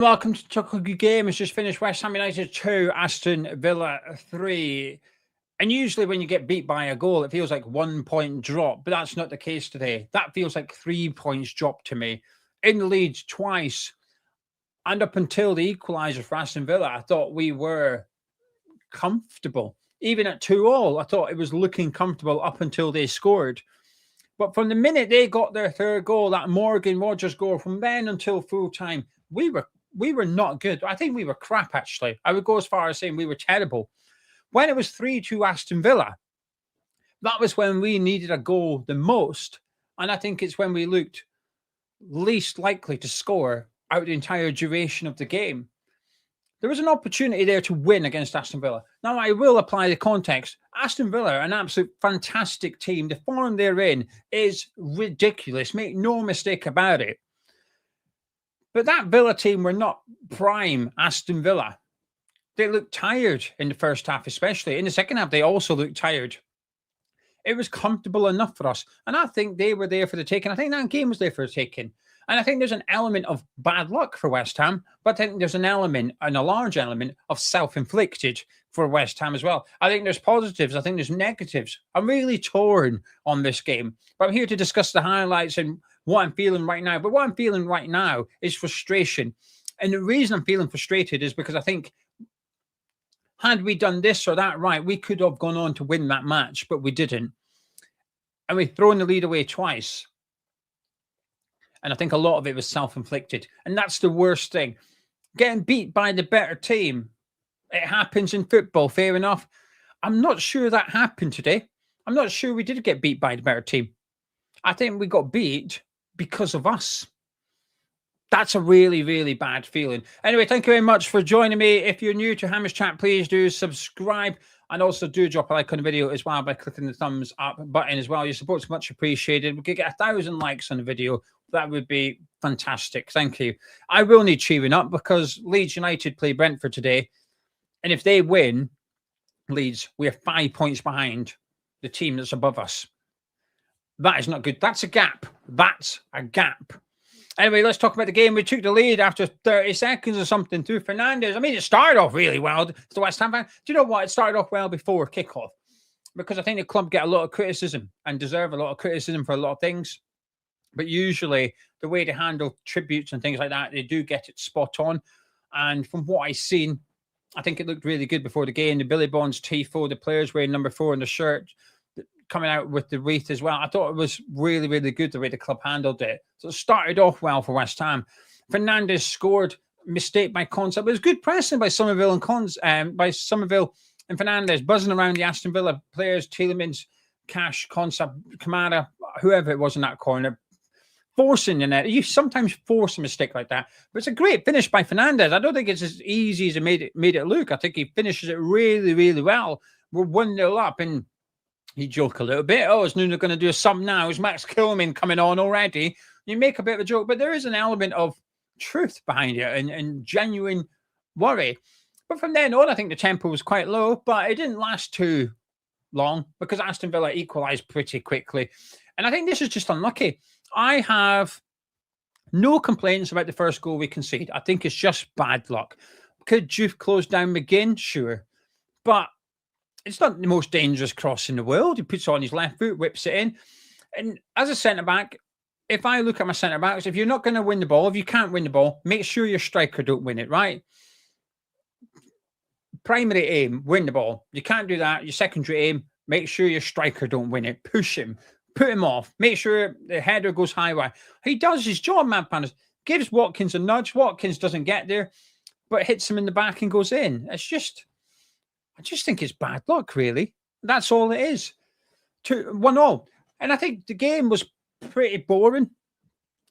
Welcome to Chuckle Good Game. It's just finished West Ham United 2, Aston Villa 3. And usually when you get beat by a goal, it feels like 1 point drop, but that's not the case today. That feels like 3 points drop to me. In the lead twice. And up until the equaliser for Aston Villa, I thought we were comfortable. Even at 2-2, I thought it was looking comfortable up until they scored. But from the minute they got their third goal, that Morgan Rogers goal, from then until full time, we were not good. I think we were crap, actually. I would go as far as saying we were terrible. When it was 3-2 Aston Villa, that was when we needed a goal the most. And I think it's when we looked least likely to score out the entire duration of the game. There was an opportunity there to win against Aston Villa. Now, I will apply the context. Aston Villa, an absolute fantastic team. The form they're in is ridiculous. Make no mistake about it. But that Villa team were not prime Aston Villa. They looked tired in the first half, especially. In the second half, they also looked tired. It was comfortable enough for us. And I think they were there for the taking. I think that game was there for the taking. And I think there's an element of bad luck for West Ham, but I think there's an element, and a large element, of self-inflicted for West Ham as well. I think there's positives. I think there's negatives. I'm really torn on this game. But I'm here to discuss the highlights and what I'm feeling right now. But what I'm feeling right now is frustration. And the reason I'm feeling frustrated is because I think had we done this or that right, we could have gone on to win that match, but we didn't. And we've thrown the lead away twice. And I think a lot of it was self-inflicted. And that's the worst thing. Getting beat by the better team. It happens in football, fair enough. I'm not sure that happened today. I'm not sure we did get beat by the better team. I think we got beat because of us. That's a really, really bad feeling. Anyway, thank you very much for joining me. If you're new to Hammers Chat, please do subscribe. And also do drop a like on the video as well by clicking the thumbs up button as well. Your support's much appreciated. We could get 1,000 likes on the video. That would be fantastic. Thank you. I will need cheering up because Leeds United play Brentford today. And if they win, Leeds, we are 5 points behind the team that's above us. That is not good. That's a gap. That's a gap. Anyway, let's talk about the game. We took the lead after 30 seconds or something through Fernandes. I mean, it started off really well. The West Ham fan. Do you know what? It started off well before kickoff because I think the club get a lot of criticism and deserve a lot of criticism for a lot of things. But usually the way they handle tributes and things like that, they do get it spot on. And from what I've seen, I think it looked really good before the game. The Billy Bonds tifo, the players wearing number 4 on the shirt, coming out with the wreath as well. I thought it was really, really good the way the club handled it. So it started off well for West Ham. Fernandes scored, mistake by Concept. It was good pressing by Somerville and Fernandes, buzzing around the Aston Villa players, Tielemans, Cash, Concept, Kamara, whoever it was in that corner, forcing the net. You sometimes force a mistake like that, but it's a great finish by Fernandes. I don't think it's as easy as it made it look. I think he finishes it really, really well. We're 1-0 up, and you joke a little bit. Oh, is Nuno going to do a sub now? Is Max Kilman coming on already? You make a bit of a joke, but there is an element of truth behind it and genuine worry. But from then on, I think the tempo was quite low, but it didn't last too long because Aston Villa equalised pretty quickly. And I think this is just unlucky. I have no complaints about the first goal we conceded. I think it's just bad luck. Could Juve close down McGinn? Sure. But it's not the most dangerous cross in the world. He puts it on his left foot, whips it in. And as a centre-back, if I look at my centre-backs, if you're not going to win the ball, if you can't win the ball, make sure your striker don't win it, right? Primary aim, win the ball. You can't do that. Your secondary aim, make sure your striker don't win it. Push him. Put him off. Make sure the header goes high wide. He does his job, man. Gives Watkins a nudge. Watkins doesn't get there, but hits him in the back and goes in. It's just... I just think it's bad luck, really. That's all it is. 1-0. And I think the game was pretty boring.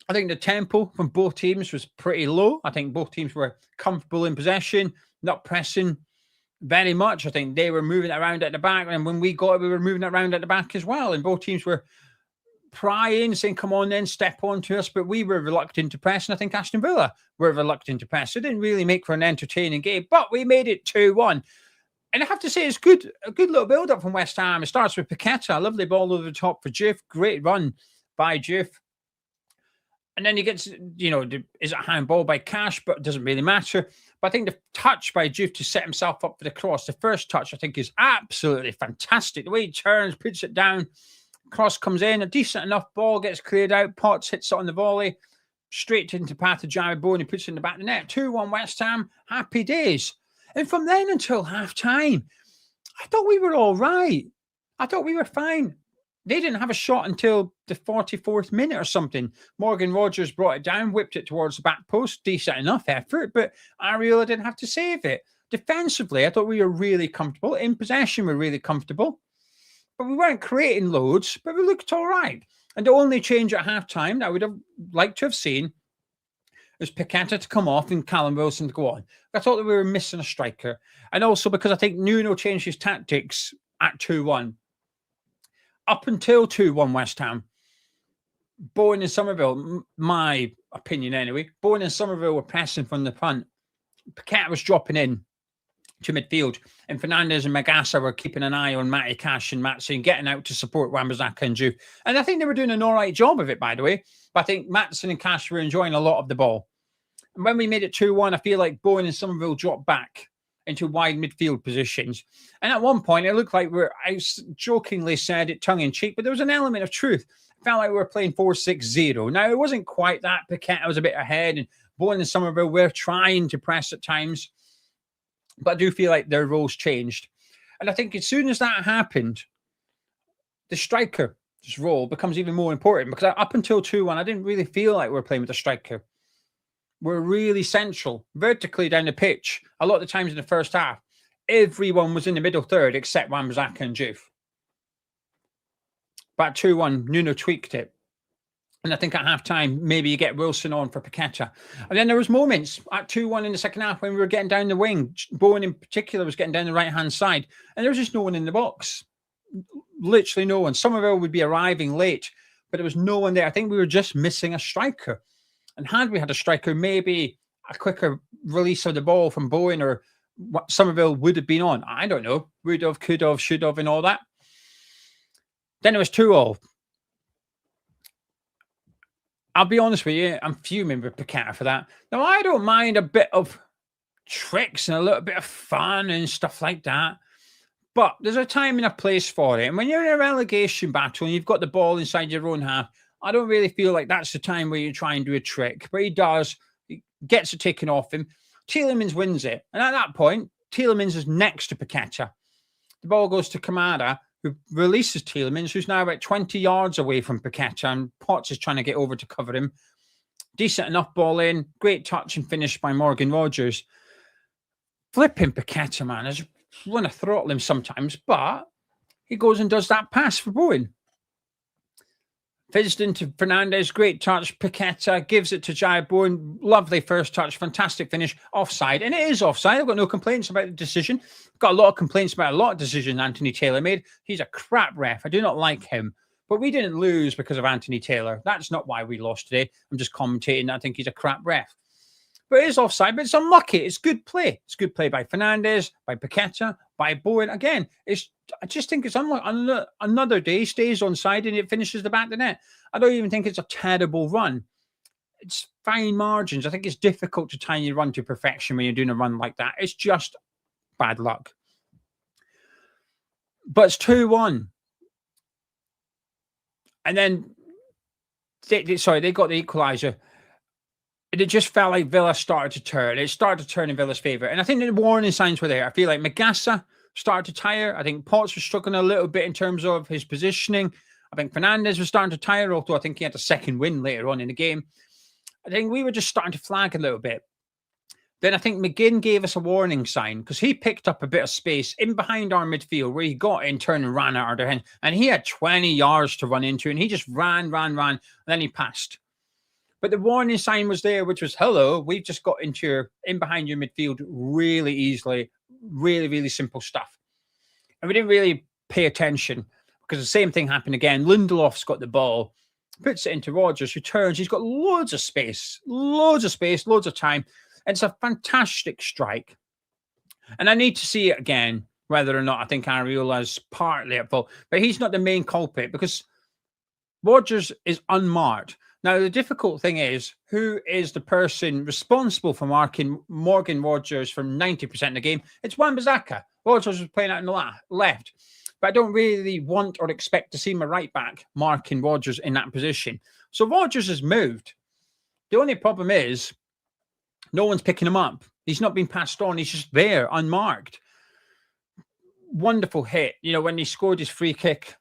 I think the tempo from both teams was pretty low. I think both teams were comfortable in possession, not pressing very much. I think they were moving it around at the back. And when we got it, we were moving it around at the back as well. And both teams were prying, saying, come on then, step on to us. But we were reluctant to press. And I think Aston Villa were reluctant to press. So it didn't really make for an entertaining game. But we made it 2-1. And I have to say, it's good, a good little build-up from West Ham. It starts with Paqueta, a lovely ball over the top for Juve. Great run by Juve. And then he gets, is it a handball by Cash, but it doesn't really matter. But I think the touch by Juve to set himself up for the cross, the first touch, I think is absolutely fantastic. The way he turns, puts it down, cross comes in, a decent enough ball gets cleared out, Potts hits it on the volley, straight into the path of Jarrod Bowen, he puts it in the back of the net. 2-1 West Ham, happy days. And from then until half-time, I thought we were all right. I thought we were fine. They didn't have a shot until the 44th minute or something. Morgan Rogers brought it down, whipped it towards the back post. Decent enough effort, but Areola didn't have to save it. Defensively, I thought we were really comfortable. In possession, we were really comfortable. But we weren't creating loads, but we looked all right. And the only change at halftime that I would have liked to have seen was Paqueta to come off and Callum Wilson to go on. I thought that we were missing a striker. And also because I think Nuno changed his tactics at 2-1. Up until 2-1 West Ham, Bowen and Somerville, my opinion anyway, Bowen and Somerville were pressing from the front. Paqueta was dropping in to midfield, and Fernandes and Magassa were keeping an eye on Matty Cash and Matson and getting out to support Wan-Bissaka and Juve. And I think they were doing an all right job of it, by the way. But I think Matson and Cash were enjoying a lot of the ball. And when we made it 2-1, I feel like Bowen and Somerville dropped back into wide midfield positions. And at one point, it looked like I jokingly said it tongue-in-cheek, but there was an element of truth. It felt like we were playing 4-6-0. Now, it wasn't quite that. Paqueta was a bit ahead, and Bowen and Somerville were trying to press at times. But I do feel like their roles changed. And I think as soon as that happened, the striker's role becomes even more important, because up until 2-1, I didn't really feel like we were playing with a striker. We're really central, vertically down the pitch. A lot of the times in the first half, everyone was in the middle third except Wan-Bissaka and Juve. But at 2-1, Nuno tweaked it. And I think at half-time, maybe you get Wilson on for Paqueta. And then there was moments at 2-1 in the second half when we were getting down the wing. Bowen in particular was getting down the right-hand side. And there was just no one in the box. Literally no one. Somerville would be arriving late, but there was no one there. I think we were just missing a striker. And had we had a striker, maybe a quicker release of the ball from Bowen or what Somerville would have been on. I don't know. Would have, could have, should have, and all that. Then it was 2-2. I'll be honest with you, I'm fuming with Paqueta for that. Now, I don't mind a bit of tricks and a little bit of fun and stuff like that. But there's a time and a place for it. And when you're in a relegation battle and you've got the ball inside your own half, I don't really feel like that's the time where you try and do a trick. But he does. He gets it taken off him. Tielemans wins it. And at that point, Tielemans is next to Paqueta. The ball goes to Kamara, who releases Tielemans, who's now about 20 yards away from Paqueta, and Potts is trying to get over to cover him. Decent enough ball in. Great touch and finish by Morgan Rogers. Flipping Paqueta, man. I just want to throttle him sometimes, but he goes and does that pass for Bowen. Fizzed into Fernandes, great touch. Paqueta gives it to Jarrod Bowen. Lovely first touch, fantastic finish. Offside, and it is offside. I've got no complaints about the decision. Got a lot of complaints about a lot of decisions Anthony Taylor made. He's a crap ref. I do not like him. But we didn't lose because of Anthony Taylor. That's not why we lost today. I'm just commentating. I think he's a crap ref. But it is offside, but it's unlucky. It's good play. It's good play by Fernandes, by Paqueta, by Bowen. Again, I just think it's unlike another day, stays onside and it finishes the back of the net. I don't even think it's a terrible run. It's fine margins. I think it's difficult to time your run to perfection when you're doing a run like that. It's just bad luck. But it's 2-1. And then, they got the equaliser. And it just felt like Villa started to turn. It started to turn in Villa's favour. And I think the warning signs were there. I feel like Magassa started to tire. I think Potts was struggling a little bit in terms of his positioning. I think Fernandes was starting to tire, although I think he had a second win later on in the game. I think we were just starting to flag a little bit. Then I think McGinn gave us a warning sign because he picked up a bit of space in behind our midfield where he got in, turned and ran out of their hand. And he had 20 yards to run into, and he just ran, and then he passed. But the warning sign was there, which was, hello, we've just got in behind your midfield really easily. Really, really simple stuff. And we didn't really pay attention because the same thing happened again. Lindelof's got the ball, puts it into Rogers, who turns. He's got loads of space, loads of time. And it's a fantastic strike. And I need to see it again, whether or not I think Areola's partly at fault. But he's not the main culprit because Rogers is unmarked. Now, the difficult thing is, who is the person responsible for marking Morgan Rogers from 90% of the game? It's Wan-Bissaka. Rogers was playing out in the left. But I don't really want or expect to see my right back marking Rogers in that position. So Rogers has moved. The only problem is no one's picking him up. He's not being passed on. He's just there, unmarked. Wonderful hit. You know, when he scored his free kick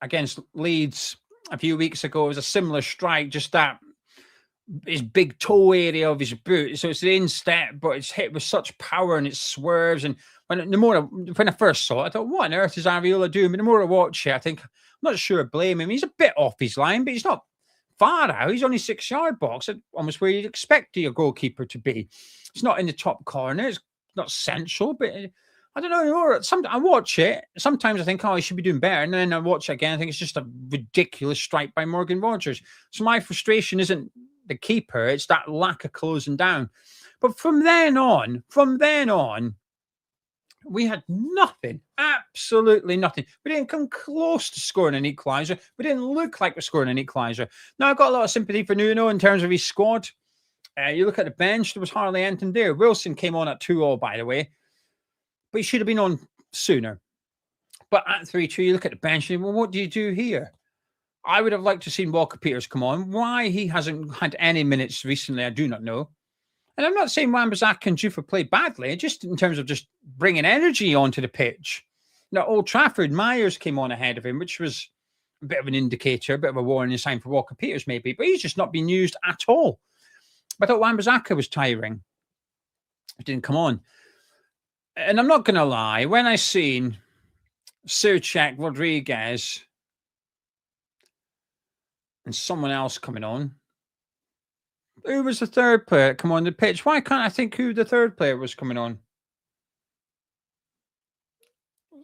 against Leeds a few weeks ago, it was a similar strike, just that his big toe area of his boot. So it's the instep, but it's hit with such power and it swerves. And when I first saw it, I thought, what on earth is Areola doing? But the more I watch it, I think, I'm not sure I blame him. He's a bit off his line, but he's not far out. He's only 6-yard box, almost where you'd expect your goalkeeper to be. It's not in the top corner. It's not central, but I don't know. I watch it. Sometimes I think, oh, he should be doing better. And then I watch it again. I think it's just a ridiculous strike by Morgan Rogers. So my frustration isn't the keeper. It's that lack of closing down. But from then on, we had nothing, absolutely nothing. We didn't come close to scoring an equaliser. We didn't look like we're scoring an equaliser. Now, I've got a lot of sympathy for Nuno in terms of his squad. You look at the bench, there was hardly anything there. Wilson came on at 2-2, by the way. But he should have been on sooner. But at 3-2, you look at the bench and well, what do you do here? I would have liked to see Walker Peters come on. Why he hasn't had any minutes recently, I do not know. And I'm not saying Wan-Bissaka and Jufa played badly, just in terms of just bringing energy onto the pitch. Now, Old Trafford, Myers came on ahead of him, which was a bit of an indicator, a bit of a warning sign for Walker Peters maybe, but he's just not been used at all. I thought Wan-Bissaka was tiring. It didn't come on. And I'm not going to lie, when I seen Souček, Rodriguez, and someone else coming on, who was the third player that come on the pitch? Why can't I think who the third player was coming on?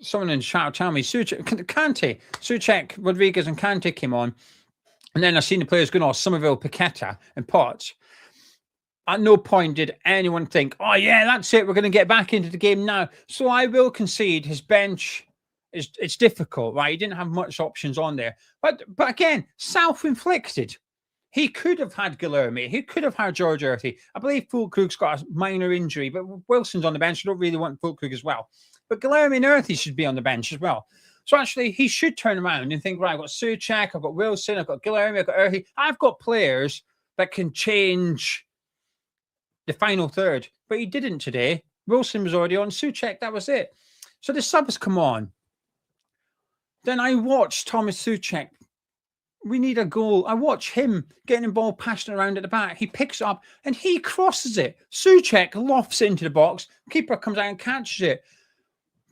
Someone in the chat tell me. Kante, Souček, Rodriguez, and Kante came on. And then I seen the players going off, Somerville, Paqueta, and Potts. At no point did anyone think, oh, yeah, that's it. We're going to get back into the game now. So I will concede his bench, it's difficult, right? He didn't have much options on there. But again, self-inflicted. He could have had Guilherme. He could have had George Earthy. I believe Fulkrug's got a minor injury, but Wilson's on the bench. I don't really want Fulkrug as well. But Guilherme and Earthy should be on the bench as well. So actually, he should turn around and think, right, I've got Souček, I've got Wilson, I've got Guilherme, I've got Earthy. I've got players that can change the final third, but he didn't today. Wilson was already on. Souček, that was it. So the subs come on. Then I watched Thomas Souček. We need a goal. I watch him getting the ball passed around at the back. He picks it up and he crosses it. Souček lofts it into the box. Keeper comes out and catches it.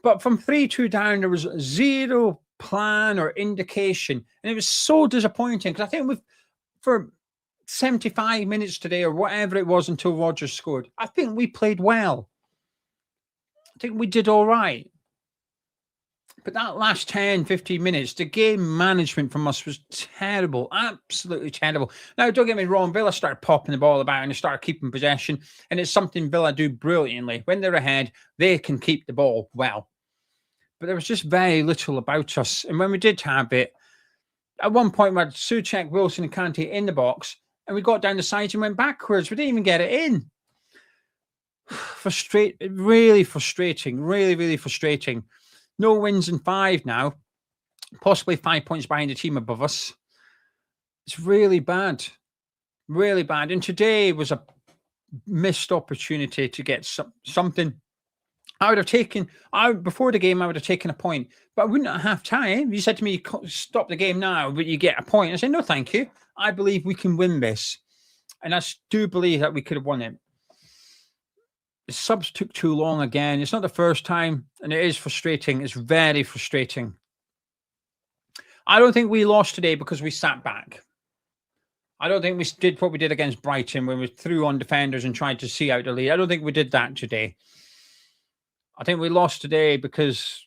But from 3-2 down, there was zero plan or indication. And it was so disappointing because I think for 75 minutes today or whatever it was until Rogers scored, I think we played well. I think we did all right. But that last 10, 15 minutes, the game management from us was terrible, absolutely terrible. Now, don't get me wrong, Villa started popping the ball about and they started keeping possession, and it's something Villa do brilliantly. When they're ahead, they can keep the ball well. But there was just very little about us. And when we did have it, at one point we had Souček, Wilson and Kante in the box, and we got down the sides and went backwards. We didn't even get it in. Really frustrating, really frustrating. No wins in 5 now, possibly 5 points behind the team above us. It's really bad, really bad. And today was a missed opportunity to get something. I would have taken, before the game, I would have taken a point, but I wouldn't have time. You said to me, stop the game now, but you get a point. I said, no, thank you. I believe we can win this. And I do believe that we could have won it. The subs took too long again. It's not the first time, and it is frustrating. It's very frustrating. I don't think we lost today because we sat back. I don't think we did what we did against Brighton when we threw on defenders and tried to see out the lead. I don't think we did that today. I think we lost today because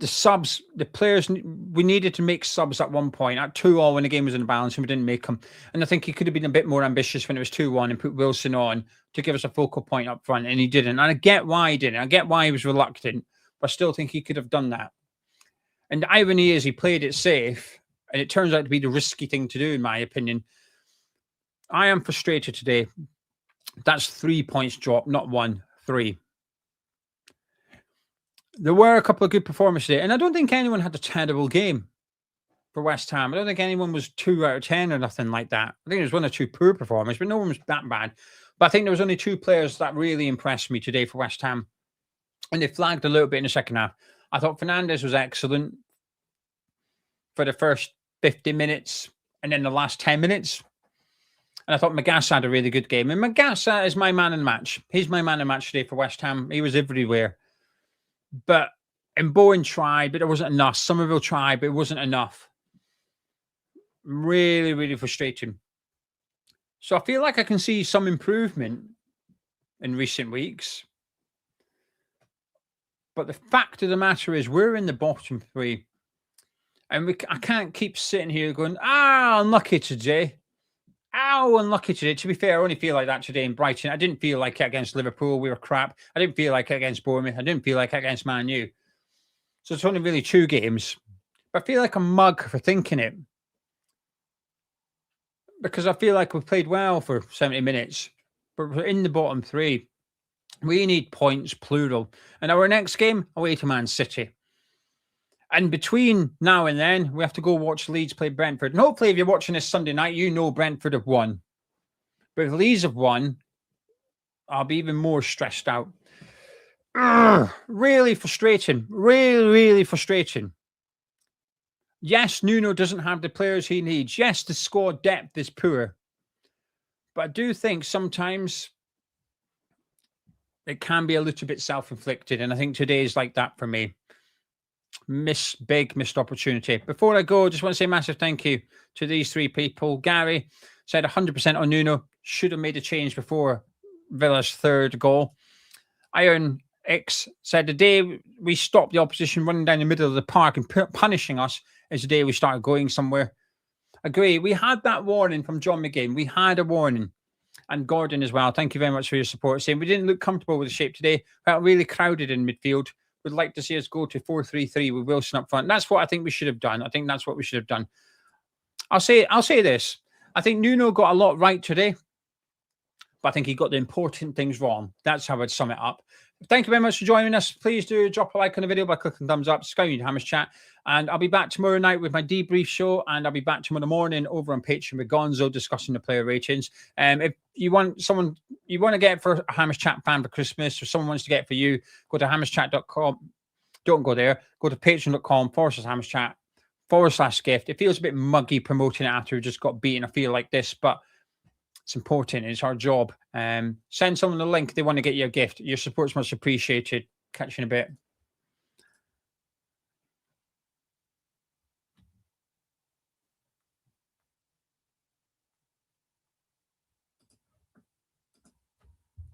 the subs, the players, we needed to make subs at one point, at 2-2 when the game was in the balance, and we didn't make them. And I think he could have been a bit more ambitious when it was 2-1 and put Wilson on to give us a focal point up front, and he didn't. And I get why he didn't. I get why he was reluctant, but I still think he could have done that. And the irony is he played it safe, And it turns out to be the risky thing to do, in my opinion. I am frustrated today. That's 3 points dropped, not 1, 3. There were a couple of good performances today, and I don't think anyone had a terrible game for West Ham. I don't think anyone was 2 out of 10 or nothing like that. I think there was 1 or 2 poor performances, but no one was that bad. But I think there was only 2 players that really impressed me today for West Ham, and they flagged a little bit in the second half. I thought Fernandes was excellent for the first 50 minutes and then the last 10 minutes. And I thought Magassa had a really good game. And Magassa is my man in the match. He's my man in the match today for West Ham. He was everywhere. And Bowen tried, but it wasn't enough. Somerville tried, but it wasn't enough. Really, really frustrating. So I feel like I can see some improvement in recent weeks. But the fact of the matter is we're in the bottom 3. And I can't keep sitting here going, unlucky today. Unlucky today. To be fair, I only feel like that today in Brighton. I didn't feel like it against Liverpool. We were crap. I didn't feel like it against Bournemouth. I didn't feel like it against Man U. So it's only really 2 games. But I feel like a mug for thinking it. Because I feel like we've played well for 70 minutes. But we're in the bottom 3. We need points, plural. And our next game, away to Man City. And between now and then, we have to go watch Leeds play Brentford. And hopefully, if you're watching this Sunday night, you know Brentford have won. But if Leeds have won, I'll be even more stressed out. Really frustrating. Really, really frustrating. Yes, Nuno doesn't have the players he needs. Yes, the squad depth is poor. But I do think sometimes it can be a little bit self-inflicted. And I think today is like that for me. Big missed opportunity. Before I go, I just want to say a massive thank you to these 3 people. Gary said 100% on Nuno. Should have made a change before Villa's 3rd goal. Iron X said the day we stopped the opposition running down the middle of the park and punishing us is the day we started going somewhere. Agree. We had that warning from John McGinn. We had a warning. And Gordon as well. Thank you very much for your support. Saying we didn't look comfortable with the shape today. Felt really crowded in midfield. Would like to see us go to 4-3-3 with Wilson up front. That's what I think we should have done. I think that's what we should have done. I'll say this. I think Nuno got a lot right today, but I think he got the important things wrong. That's how I'd sum it up. Thank you very much for joining us. Please do drop a like on the video by clicking thumbs up. Subscribe to Hammers Chat. And I'll be back tomorrow night with my debrief show. And I'll be back tomorrow morning over on Patreon with Gonzo discussing the player ratings. If you want someone you want to get for a Hammers Chat fan for Christmas, or someone wants to get it for you, go to hammerschat.com. Don't go there. Go to patreon.com/Hammers Chat /gift. It feels a bit muggy promoting it after we just got beaten. I feel like this, but it's important. It's our job. Send someone the link if they want to get you a gift. Your support's much appreciated. Catch you in a bit.